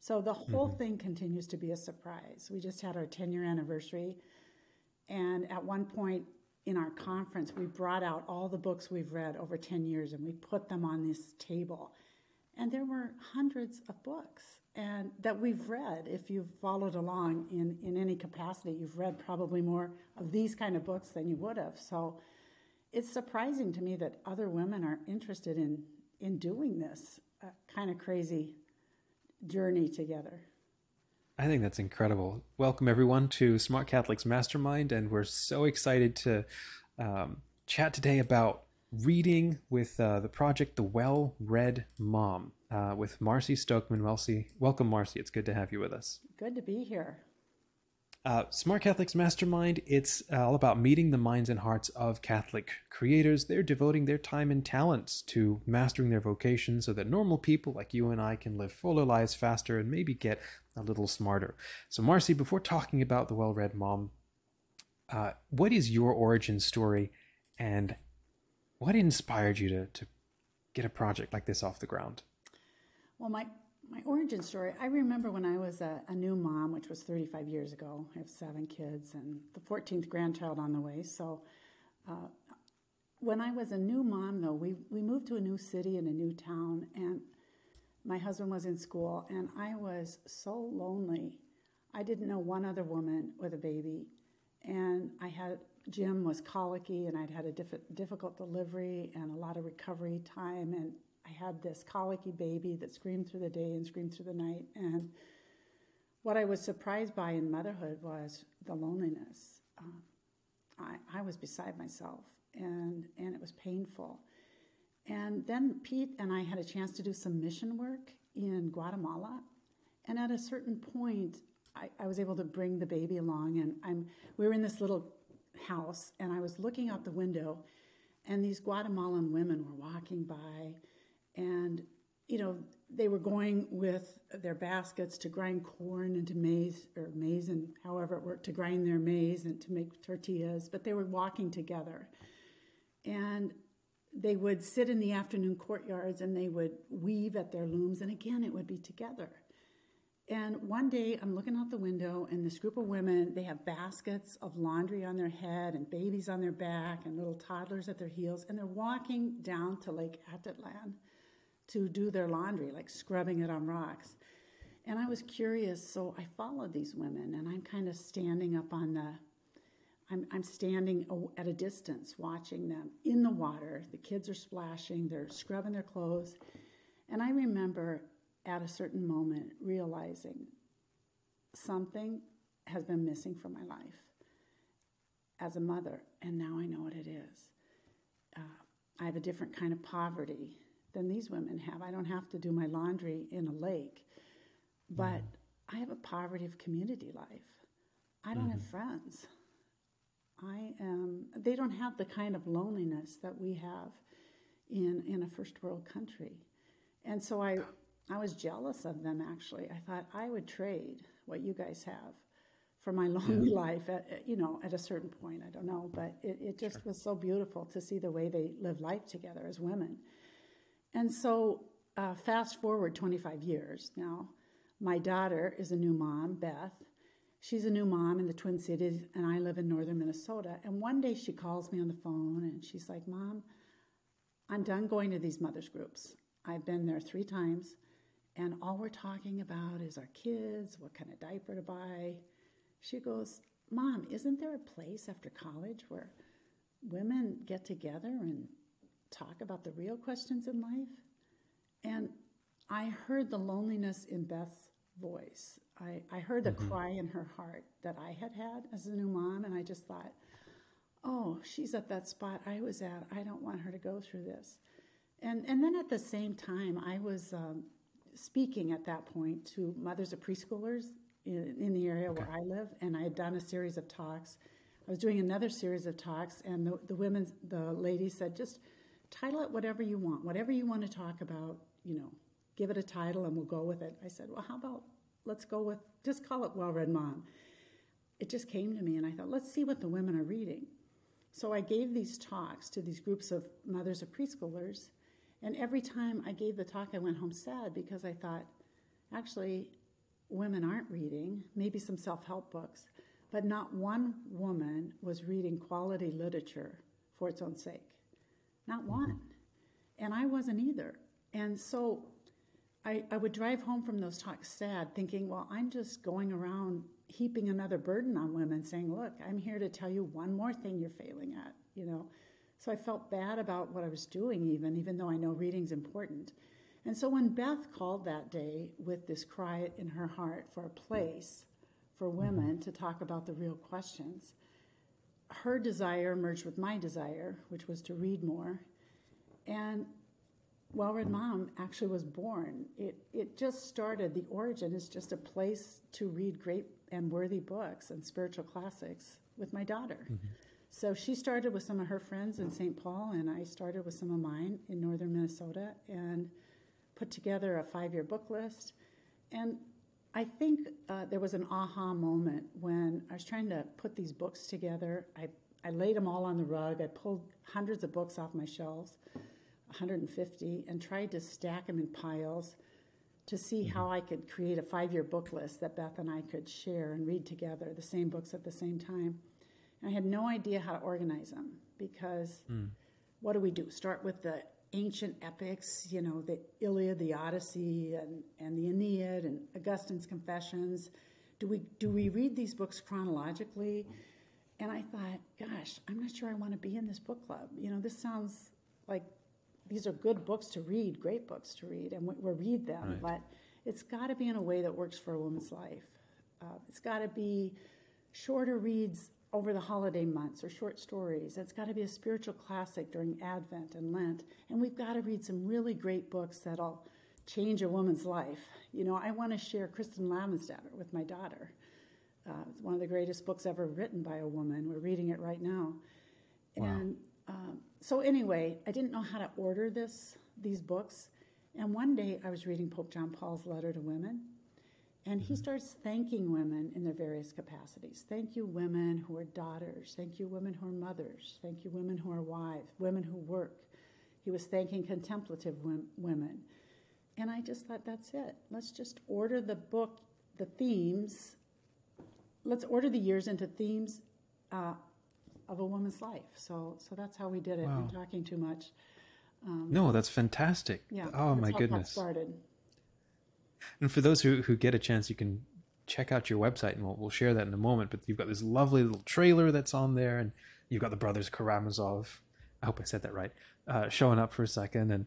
So the whole thing continues to be a surprise. We just had our 10-year anniversary. And at one point in our conference, we brought out all the books we've read over 10 years and we put them on this table. And there were hundreds of books and that we've read. If you've followed along in any capacity, you've read probably more of these kind of books than you would have. So it's surprising to me that other women are interested in doing this kind of crazy journey together. I think that's incredible. Welcome everyone to Smart Catholics Mastermind, and we're so excited to chat today about reading with the project The Well-Read Mom with Marcie Stokman. Welcome, Marcie. It's good to have you with us. Good to be here. Smart Catholics Mastermind, it's all about meeting the minds and hearts of Catholic creators. They're devoting their time and talents to mastering their vocation so that normal people like you and I can live fuller lives faster and maybe get a little smarter. So Marcie, before talking about The Well-Read Mom, what is your origin story and what inspired you to get a project like this off the ground? Well, my origin story, I remember when I was a new mom, which was 35 years ago. I have 7 kids and the 14th grandchild on the way. So when I was a new mom, though, we moved to a new city and a new town, and my husband was in school, and I was so lonely. I didn't know one other woman with a baby, and Jim was colicky, and I'd had a difficult delivery and a lot of recovery time, and I had this colicky baby that screamed through the day and screamed through the night. And what I was surprised by in motherhood was the loneliness. I was beside myself, and it was painful. And then Pete and I had a chance to do some mission work in Guatemala. And at a certain point, I was able to bring the baby along, and we were in this little house, and I was looking out the window, and these Guatemalan women were walking by. And, they were going with their baskets to grind corn into maize and however it worked, to grind their maize and to make tortillas, but they were walking together. And they would sit in the afternoon courtyards and they would weave at their looms, and again, it would be together. And one day I'm looking out the window, and this group of women, they have baskets of laundry on their head and babies on their back and little toddlers at their heels, and they're walking down to Lake Atitlan to do their laundry, like scrubbing it on rocks. And I was curious, so I followed these women, and I'm kind of standing up on I'm standing at a distance watching them in the water. The kids are splashing, they're scrubbing their clothes. And I remember at a certain moment realizing something has been missing from my life as a mother, and now I know what it is. I have a different kind of poverty than these women have. I don't have to do my laundry in a lake, but I have a poverty of community life. I don't have friends. They don't have the kind of loneliness that we have in a first world country. And so I was jealous of them, actually. I thought I would trade what you guys have for my lonely life at a certain point. I don't know, but it just was so beautiful to see the way they live life together as women. And so fast forward 25 years now, my daughter is a new mom, Beth. She's a new mom in the Twin Cities, and I live in northern Minnesota. And one day she calls me on the phone, and she's like, Mom, I'm done going to these mothers groups. I've been there 3 times, and all we're talking about is our kids, what kind of diaper to buy. She goes, Mom, isn't there a place after college where women get together and talk about the real questions in life? And I heard the loneliness in Beth's voice. I heard the cry in her heart that I had as a new mom, and I just thought, oh, she's at that spot I was at. I don't want her to go through this. And then at the same time, I was speaking at that point to mothers of preschoolers in the area where I live, and I had done a series of talks. I was doing another series of talks, and the ladies said, just title it whatever you want to talk about, give it a title and we'll go with it. I said, well, how about let's go with, just call it Well-Read Mom. It just came to me, and I thought, let's see what the women are reading. So I gave these talks to these groups of mothers of preschoolers, and every time I gave the talk, I went home sad because I thought, actually, women aren't reading, maybe some self-help books, but not one woman was reading quality literature for its own sake. Not one. And I wasn't either. And so I would drive home from those talks sad, thinking, well, I'm just going around heaping another burden on women, saying, look, I'm here to tell you one more thing you're failing at, you know. So I felt bad about what I was doing even though I know reading's important. And so when Beth called that day with this cry in her heart for a place for women to talk about the real questions, her desire merged with my desire, which was to read more. And Well-Read Mom actually was born. It just started. The origin is just a place to read great and worthy books and spiritual classics with my daughter. So she started with some of her friends in St. Paul, and I started with some of mine in northern Minnesota and put together a 5-year book list. And I think there was an aha moment when I was trying to put these books together. I laid them all on the rug. I pulled hundreds of books off my shelves, 150, and tried to stack them in piles to see how I could create a 5-year book list that Beth and I could share and read together, the same books at the same time. And I had no idea how to organize them because what do? Start with the ancient epics, you know, the Iliad, the Odyssey, and the Aeneid, and Augustine's Confessions. Do we read these books chronologically? And I thought, gosh, I'm not sure I want to be in this book club. You know, this sounds like these are good books to read, great books to read, and we'll read them. Right. But it's got to be in a way that works for a woman's life. It's got to be shorter reads over the holiday months or short stories. It's got to be a spiritual classic during Advent and Lent. And we've got to read some really great books that'll change a woman's life. You know, I want to share Kristen Lavensdatter with my daughter. It's one of the greatest books ever written by a woman. We're reading it right now. Wow. And so anyway, I didn't know how to order these books. And one day I was reading Pope John Paul's letter to women. And he starts thanking women in their various capacities. Thank you, women who are daughters. Thank you, women who are mothers. Thank you, women who are wives, women who work. He was thanking contemplative women. And I just thought, that's it. Let's just order the book, the themes. Let's order the years into themes of a woman's life. So that's how we did it. Wow. I'm talking too much. No, that's fantastic. Yeah. Oh, my goodness. Started. And for those who get a chance, you can check out your website, and we'll share that in a moment. But you've got this lovely little trailer that's on there, and you've got the brothers Karamazov, I hope I said that right, showing up for a second. And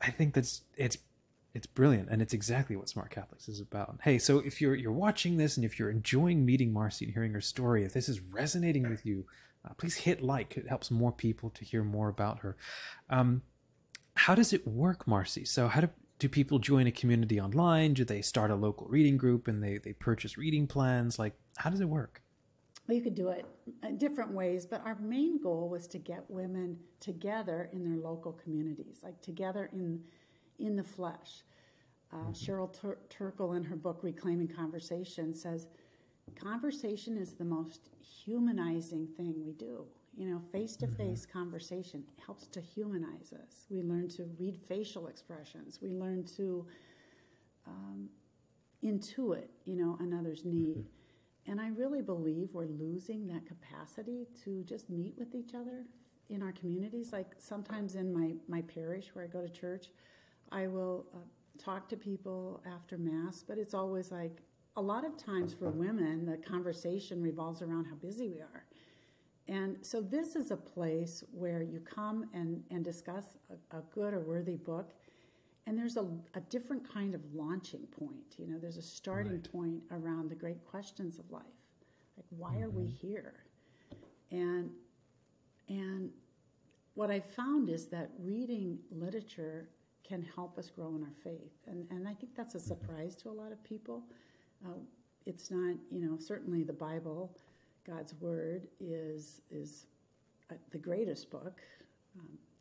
I think it's brilliant, and it's exactly what Smart Catholics is about. Hey, so if you're watching this, and if you're enjoying meeting Marcie and hearing her story, if this is resonating with you, please hit like. It helps more people to hear more about her. How does it work, Marcie? So how do people join a community online? Do they start a local reading group and they purchase reading plans? Like, how does it work? Well, you could do it in different ways, but our main goal was to get women together in their local communities, like together in the flesh. Cheryl Turkle, in her book Reclaiming Conversation, says conversation is the most humanizing thing we do. You know, face-to-face conversation helps to humanize us. We learn to read facial expressions. We learn to intuit, you know, another's need. And I really believe we're losing that capacity to just meet with each other in our communities. Like sometimes in my parish where I go to church, I will talk to people after Mass, but it's always like a lot of times for women, the conversation revolves around how busy we are. And so this is a place where you come and discuss a good or worthy book, and there's a different kind of launching point. You know, there's a starting point around the great questions of life. Like, why are we here? And what I found is that reading literature can help us grow in our faith. And I think that's a surprise to a lot of people. It's not, you know, certainly the Bible, God's Word is the greatest book,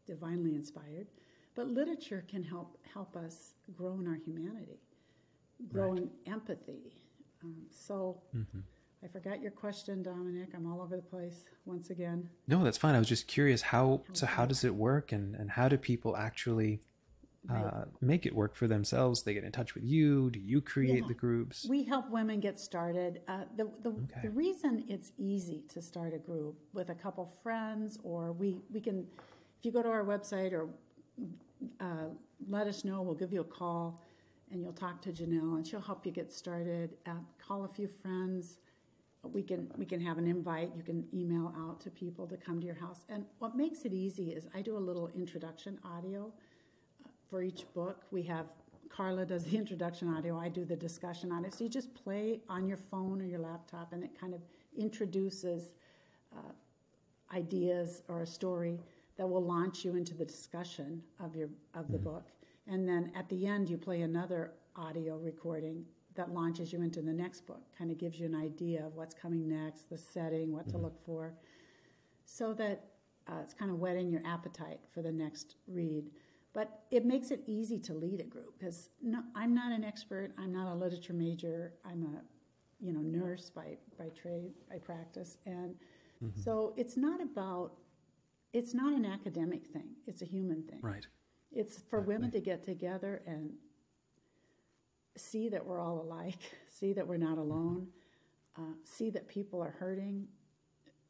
divinely inspired, but literature can help us grow in our humanity, grow in empathy. I forgot your question, Dominic. I'm all over the place once again. No, that's fine. I was just curious how does it work, and how do people actually make it work for themselves? They get in touch with you. Do you create Yeah. the groups? We help women get started. The reason it's easy to start a group with a couple friends, or we can, if you go to our website or let us know, we'll give you a call and you'll talk to Janelle and she'll help you get started. Call a few friends. We can have an invite. You can email out to people to come to your house. And what makes it easy is I do a little introduction audio for each book. We have Carla does the introduction audio. I do the discussion audio. So you just play on your phone or your laptop, and it kind of introduces ideas or a story that will launch you into the discussion of the book. And then at the end, you play another audio recording that launches you into the next book, kind of gives you an idea of what's coming next, the setting, what to look for, so that it's kind of whetting your appetite for the next read. But it makes it easy to lead a group because I'm not an expert. I'm not a literature major. I'm a nurse by trade, by practice. And so it's not an academic thing. It's a human thing. Right. It's for women to get together and see that we're all alike, see that we're not alone, see that people are hurting.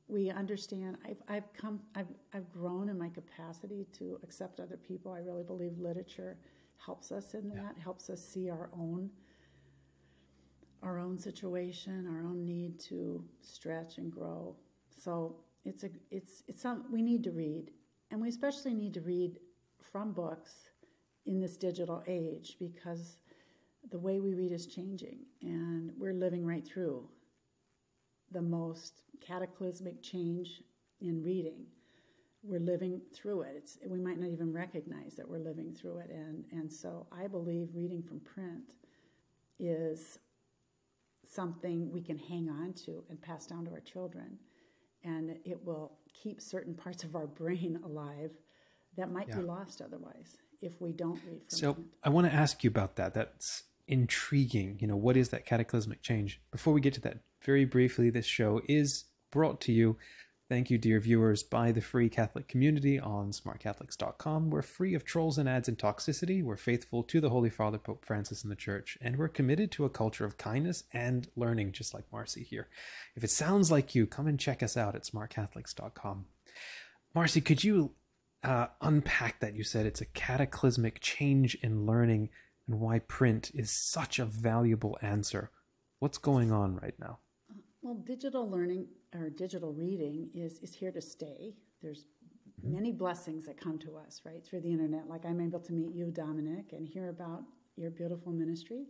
We understand. I've grown in my capacity to accept other people. I really believe literature helps us in that, helps us see our own situation, our own need to stretch and grow. So it's something we need to read, and we especially need to read from books in this digital age because the way we read is changing, and we're living right through the most cataclysmic change in reading. We're living through it. We might not even recognize that we're living through it, and so I believe reading from print is something we can hang on to and pass down to our children, and it will keep certain parts of our brain alive that might be lost otherwise if we don't read from So print. I want to ask you about that. That's intriguing. What is that cataclysmic change? Before we get to that, very briefly, this show is brought to you, thank you, dear viewers, by the free Catholic community on SmartCatholics.com. We're free of trolls and ads and toxicity. We're faithful to the Holy Father, Pope Francis, and the Church, and we're committed to a culture of kindness and learning, just like Marcie here. If it sounds like you, come and check us out at SmartCatholics.com. Marcie, could you unpack that? You said it's a cataclysmic change in learning and why print is such a valuable answer. What's going on right now? Well, digital learning or digital reading is here to stay. There's many blessings that come to us, right, through the internet. Like I'm able to meet you, Dominic, and hear about your beautiful ministry.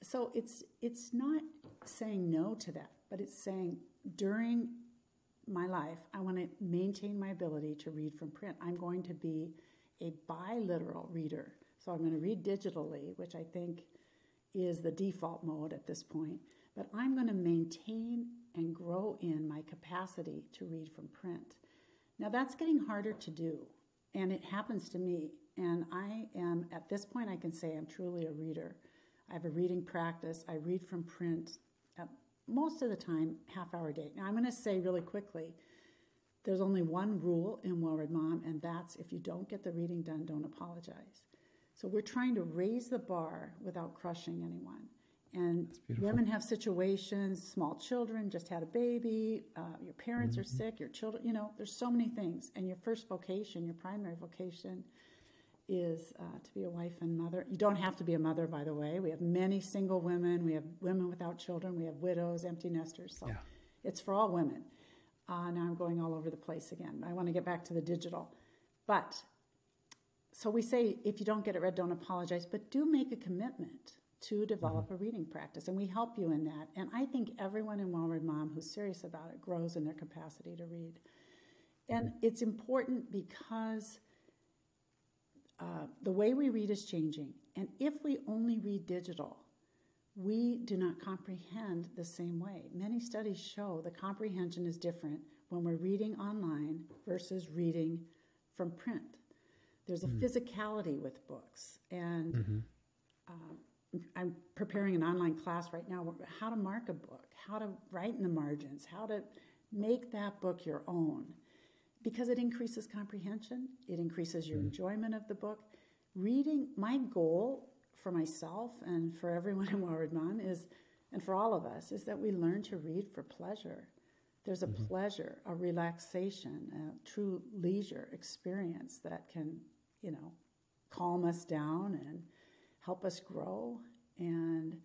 So it's not saying no to that, but it's saying during my life, I want to maintain my ability to read from print. I'm going to be a biliteral reader. So I'm going to read digitally, which I think is the default mode at this point. But I'm going to maintain and grow in my capacity to read from print. Now that's getting harder to do, and it happens to me. And I am, at this point, I can say I'm truly a reader. I have a reading practice. I read from print most of the time, half-hour a day. Now I'm going to say really quickly, there's only one rule in Well-Read Mom, and that's if you don't get the reading done, don't apologize. So we're trying to raise the bar without crushing anyone. And women have situations, small children, just had a baby, your parents are sick, your children, there's so many things. And your first vocation, your primary vocation is to be a wife and mother. You don't have to be a mother, by the way. We have many single women. We have women without children. We have widows, empty nesters. So it's for all women. Now I'm going all over the place again. I want to get back to the digital. But so we say, if you don't get it read, don't apologize, but do make a commitment to develop a reading practice, and we help you in that. And I think everyone in Well-Read Mom who's serious about it grows in their capacity to read. And it's important because the way we read is changing. And if we only read digital, we do not comprehend the same way. Many studies show the comprehension is different when we're reading online versus reading from print. There's a physicality with books, and I'm preparing an online class right now, how to mark a book, how to write in the margins, how to make that book your own, because it increases comprehension, it increases your enjoyment of the book, reading, my goal for myself and for everyone in Guatemala is, and for all of us, is that we learn to read for pleasure. There's a pleasure, a relaxation, a true leisure experience that can, calm us down and help us grow. And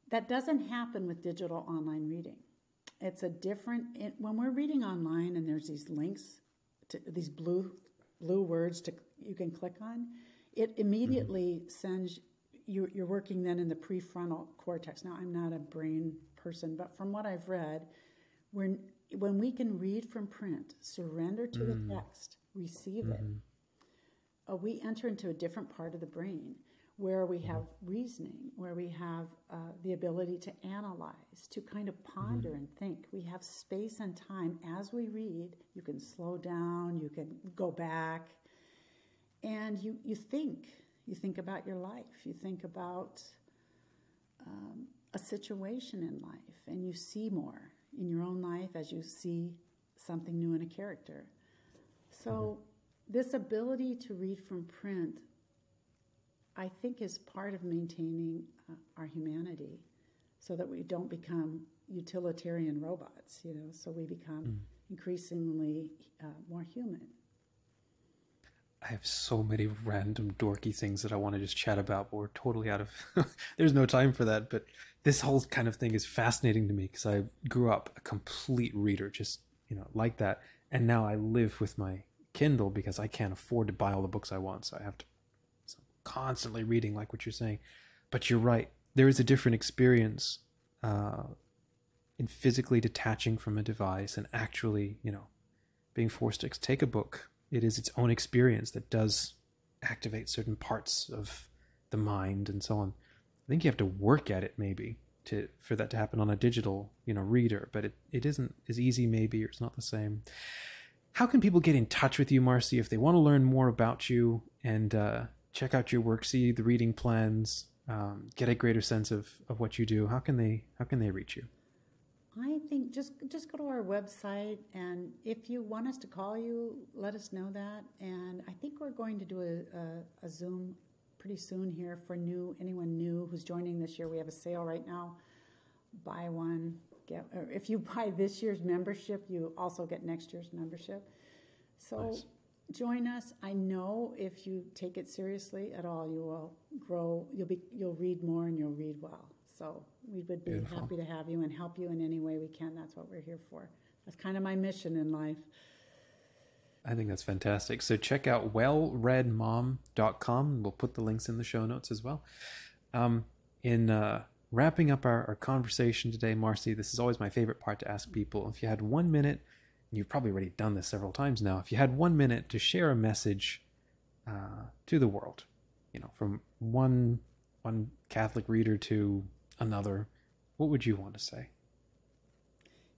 that doesn't happen with digital online reading. It's a different, when we're reading online and there's these links to these blue words you can click on, it immediately sends, you're working then in the prefrontal cortex. Now, I'm not a brain person, but from what I've read, when we can read from print, surrender to the text, receive it, we enter into a different part of the brain where we have reasoning, where we have the ability to analyze, to kind of ponder and think. We have space and time as we read. You can slow down, you can go back, and you think. You think about your life. You think about a situation in life, and you see more in your own life as you see something new in a character. So this ability to read from print, I think, is part of maintaining our humanity so that we don't become utilitarian robots, so we become increasingly more human. I have so many random dorky things that I want to just chat about, but we're totally out of there's no time for that. But this whole kind of thing is fascinating to me because I grew up a complete reader, just like that, and now I live with my Kindle because I can't afford to buy all the books I want, so I have to constantly reading, like what you're saying. But you're right, there is a different experience in physically detaching from a device and actually being forced to take a book. It is its own experience that does activate certain parts of the mind and so on. I think you have to work at it maybe for that to happen on a digital reader, but it isn't as easy maybe, or it's not the same. How can people get in touch with you, Marcie, if they want to learn more about you and check out your work, see the reading plans, get a greater sense of what you do? How can they reach you? I think just go to our website, and if you want us to call you, let us know that. And I think we're going to do a Zoom pretty soon here for anyone new who's joining this year. We have a sale right now. Buy one, or if you buy this year's membership, you also get next year's membership. So nice. Join us. I know if you take it seriously at all, you will grow. You'll read more and you'll read well. So we would be happy to have you and help you in any way we can. That's what we're here for. That's kind of my mission in life. I think that's fantastic. So check out wellreadmom.com. We'll put the links in the show notes as well. In wrapping up our conversation today, Marcie, this is always my favorite part to ask people. If you had 1 minute, and you've probably already done this several times now, if you had 1 minute to share a message to the world, from one Catholic reader to another, what would you want to say?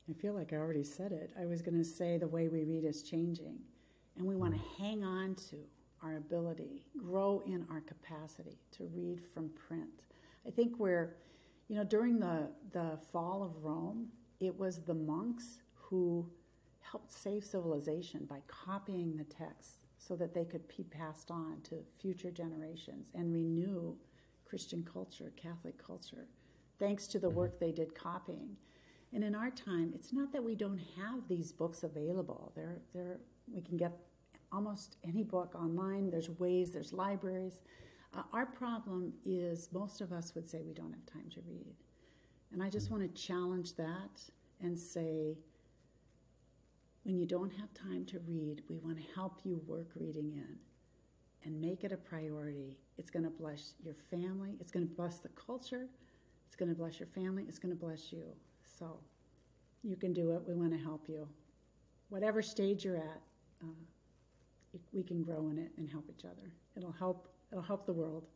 I feel like I already said it. I was going to say the way we read is changing, and we want to hang on to our ability, grow in our capacity to read from print. I think during the fall of Rome, it was the monks who helped save civilization by copying the texts so that they could be passed on to future generations and renew Christian culture, Catholic culture, thanks to the work they did copying. And in our time, it's not that we don't have these books available. We can get almost any book online. There's libraries. Our problem is most of us would say we don't have time to read. And I just want to challenge that and say, when you don't have time to read, we want to help you work reading in and make it a priority. It's going to bless your family. It's going to bless the culture. It's going to bless your family. It's going to bless you. So you can do it. We want to help you. Whatever stage you're at, we can grow in it and help each other. It'll help the world.